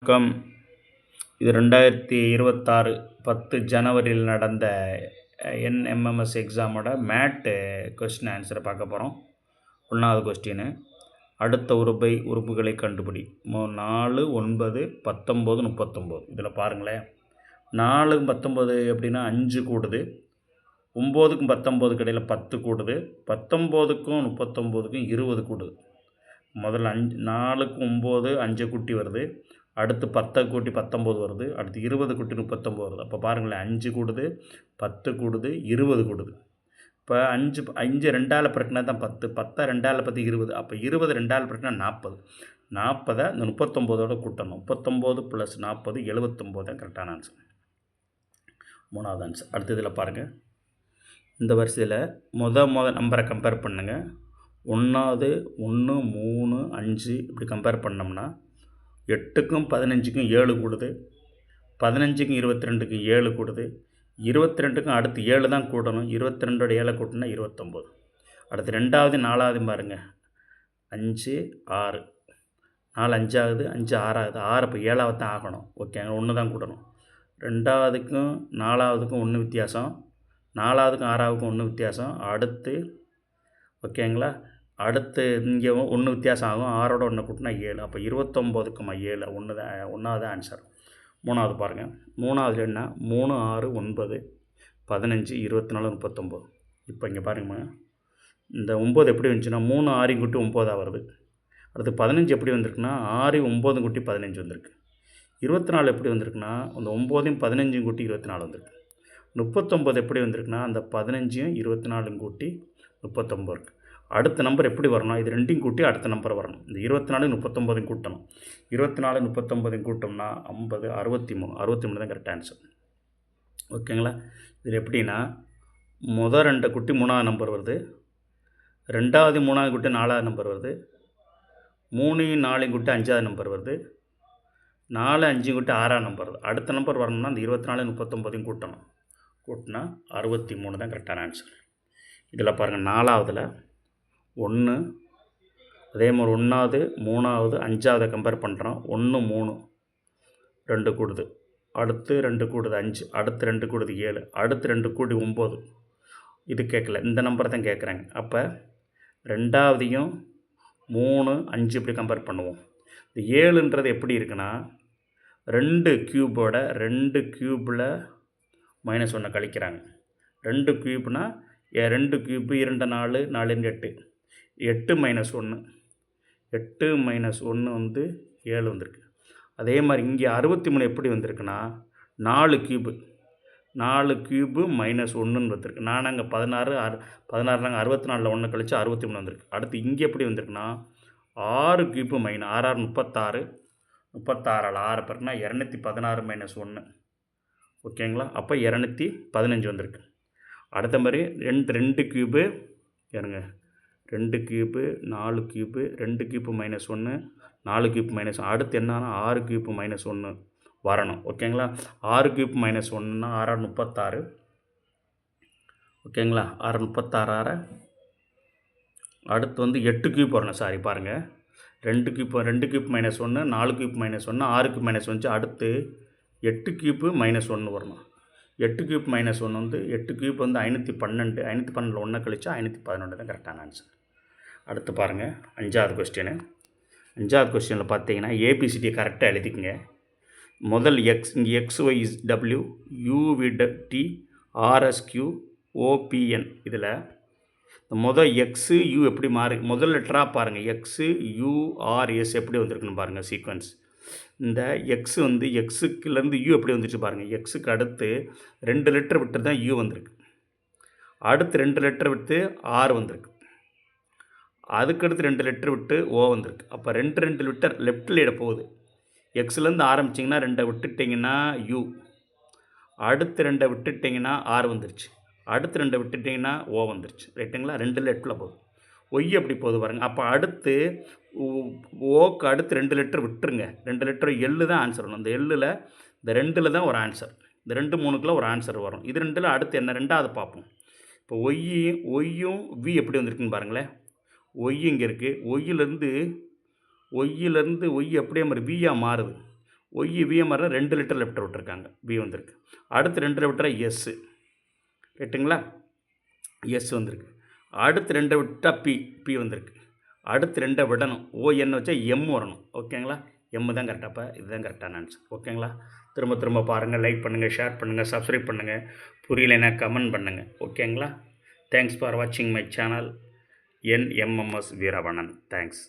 Come இது 2026 10 ஜனவரியில் நடந்த என்எம்எம்எஸ் எக்ஸாமோட மேட்டு கொஸ்டின் ஆன்சரை பார்க்க போகிறோம். 1வது கொஸ்டின், அடுத்த உறுப்புகளை கண்டுபிடி. 4, 9, 19, 39. இதில் பாருங்களேன், 4, 19 எப்படின்னா 5 கூடுது, 9க்கும் 19க்கு இடையில் 10 கூடுது, 19க்கும் 39க்கும் 20 கூடுது. முதல்ல 4க்கும் 9 5 கூட்டி வருது, அடுத்து 10 கூட்டி 19 வருது, அடுத்து 20 கூட்டி 39 வருது. அப்போ பாருங்களேன், 5 கூடுது, 10 கூடுது, 20 கூடுது. இப்போ 5 2ஆல் பெருக்கினா தான் 10, 10 2ஆல் 10 20. அப்போ 20 2ஆல் பெருக்கினா 40. 40 இந்த 39ஓட கூட்டணும். 39 + 40 79 தான் கரெக்டான ஆன்சர். 3வது ஆன்சர். அடுத்த இதில் பாருங்கள், இந்த வரிசையில் முதல் நம்பரை கம்பேர் பண்ணுங்கள். 1, 1, 3, 5 இப்படி கம்பேர் பண்ணோம்னா 8க்கும் 15க்கும் 7 கூடுது, 15க்கும் 22க்கும் 7 கூடுது, 22க்கும் அடுத்து 7 தான் கூட்டணும். 22ஓட 7 கூட்டினா 29. அடுத்து 2வது 4வது பாருங்கள், 5 6, 4 5 ஆகுது, 5 6 ஆகுது, 6 இப்போ 7வது தான் ஆகணும். ஓகேங்க, 1 தான் கூட்டணும். 2வதுக்கும் 4வதுக்கும் 1 வித்தியாசம், 4வதுக்கும் 6வதுக்கும் 1 வித்தியாசம். அடுத்து ஓகேங்களா, அடுத்து இங்கே 1 வித்தியாசம் ஆகும், 6ஓட 1 கூட்டினா 7. அப்போ 29க்கும் 7 1வது ஆன்சர். 3வது பாருங்கள், 3வது என்ன, 3 6 9 15 24 39. இப்போ இங்கே பாருங்கம்மா, இந்த 9 எப்படி வந்துச்சுன்னா 3 6 கூட்டி 9 வருது. அடுத்து 15 எப்படி வந்திருக்குன்னா 6 9 கூட்டி 15 வந்திருக்கு. 24 எப்படி வந்திருக்குன்னா அந்த 9 15 கூட்டி 24 வந்திருக்கு. 39 எப்படி வந்திருக்குன்னா அந்த 15 24 கூட்டி 39 இருக்குது. அடுத்த நம்பர் எப்படி வரணும், இது ரெண்டையும் கூட்டி அடுத்த நம்பர் வரணும். இந்த 24 39 கூட்டணும். 24 39 கூட்டோம்னா 50 63. 63 தான் கரெக்ட் ஆன்சர். ஓகேங்களா, இதில் எப்படின்னா முதல் 2 கூட்டி 3வது நம்பர் வருது, 2வது 3வது கூட்டி 4வது நம்பர் வருது, 3 4 கூட்டி 5வது நம்பர் வருது, 4 5 கூட்டி 6வது நம்பர் வருது. அடுத்த நம்பர் வரணும்னா அந்த 24 39 கூட்டணும். கூட்டினா 63 தான் கரெக்டான ஆன்சர். இதில் பாருங்கள், 4வதில் 1, அதே மாதிரி 1வது 3வது 5வது கம்பேர் பண்ணுறோம். 1 3 2 கூடுது, அடுத்து 2 கூடுது 5, அடுத்து 2 கூடுது 7, அடுத்து 2 கூடி 9. இது கேட்கல, இந்த நம்பரை தான் கேட்குறாங்க. அப்போ 2வதையும் 3 5 இப்படி கம்பேர் பண்ணுவோம். இந்த 7ன்றது எப்படி இருக்குன்னா 2 க்யூபோட 2 க்யூப்பில் -1 கழிக்கிறாங்க. 2 க்யூப்னா 2 க்யூப்பு 2 4 4 8 8 -1 8 -1 வந்து 7 வந்திருக்கு. அதே மாதிரி இங்கே 63 எப்படி வந்திருக்குன்னா 4 க்யூபு 4 க்யூபு -1ன்னு வந்திருக்கு. நான் அங்கே 16 16 64 1 கழிச்சு 63 வந்திருக்கு. அடுத்து இங்கே எப்படி வந்திருக்குன்னா 6 க்யூப்பு -6 6 36 36 6 பேருக்குனா 216 -1. ஓகேங்களா, அப்போ 215 வந்திருக்கு. அடுத்த மாதிரி 2 க்யூபு ஏனுங்க, 2 க்யூப்பு 4 க்யூப்பு 2 க்யூப்பு -1 4 க்யூப் -1. அடுத்து என்னன்னா 6 க்யூப்பு -1 வரணும். ஓகேங்களா, 6 க்யூப் -1ன்னா 6 36. ஓகேங்களா, 6 36 அடுத்து வந்து 8 க்யூப் வரணும். சாரி பாருங்கள், 2 க்யூப் -1 4 க்யூப் -1 6 க்யூப் -1. அடுத்து 8 க்யூப்பு -1 வரணும். 8 க்யூப் -1 வந்து 8 க்யூப் வந்து 512. 512 1 கழிச்சா 511 தான் கரெக்டான ஆன்சர். அடுத்து பாருங்கள், 5வது கொஸ்டின். 5வது கொஸ்டினில் பார்த்தீங்கன்னா ஏபிசிடி கரெக்டாக எழுதிக்கங்க. முதல் எக்ஸ், இங்கே XY is W, UVT, RSQ, OPN. இதில் முதல் எக்ஸு யூ எப்படி மாறி முதல் லெட்டராக பாருங்கள், எக்ஸு URS எப்படி வந்திருக்குன்னு பாருங்கள் சீக்வன்ஸ். இந்த எக்ஸு வந்து எக்ஸுக்குலேருந்து யூ எப்படி வந்துச்சு பாருங்கள். எக்ஸுக்கு அடுத்து 2 லெட்டர் விட்டு தான் யூ வந்திருக்கு, அடுத்து 2 லெட்டர் விட்டு ஆர் வந்திருக்கு, அதுக்கடுத்து 2 லெட்டர் விட்டு ஓ வந்திருக்கு. அப்போ 2 லெட்டர் லெஃப்டில் இட போகுது. எக்ஸ்லேருந்து ஆரம்பிச்சிங்கன்னா 2 விட்டுட்டிங்கன்னா யூ, அடுத்து 2 விட்டுட்டிங்கன்னா ஆர் வந்துருச்சு, அடுத்து 2 விட்டுட்டிங்கன்னா ஓ வந்துருச்சு. ரைட்டுங்களா, 2 லெஃப்டில் போகுது. ஒய் அப்படி போகுது பாருங்கள். அப்போ அடுத்து ஓக்கு அடுத்து 2 லெட்டர் விட்டுருங்க. 2 லெட்டர் எள்ளு தான் ஆன்சர் வரும். இந்த எள்ளில் இந்த 2ல் தான் ஒரு ஆன்சர், இந்த 2 3க்குள்ள ஒரு ஆன்சர் வரும். இது 2ல் அடுத்து என்ன 2வது பார்ப்போம். இப்போ ஒய்யும் வி எப்படி வந்திருக்குன்னு பாருங்களேன். ஒய் இங்கே இருக்குது, ஒய்யிலேருந்து ஒய் அப்படியே மாதிரி வியாக மாறுது. ஒய் விஎம்ஆரில் 2 லிட்டர் லெஃப்ட் விட்டுருக்காங்க, பி வந்திருக்கு. அடுத்து 2 விட்டால் எஸ்ஸு, ரைட்டுங்களா, எஸ் வந்திருக்கு. அடுத்து 2 விட்டால் பி வந்திருக்கு. அடுத்து 2 விடணும், ஓஎன் வச்சா எம் வரணும், ஓகேங்களா. எம் தான் கரெக்டாக, அப்போ இதுதான் கரெக்டான ஆன்சர், ஓகேங்களா. திரும்ப பாருங்கள், லைக் பண்ணுங்கள், ஷேர் பண்ணுங்கள், சப்ஸ்கிரைப் பண்ணுங்கள், புரியலைன்னா கமெண்ட் பண்ணுங்கள், ஓகேங்களா. தேங்க்ஸ் ஃபார் வாட்சிங் மை சேனல் NMMS வீரவணன். தேங்க்ஸ்.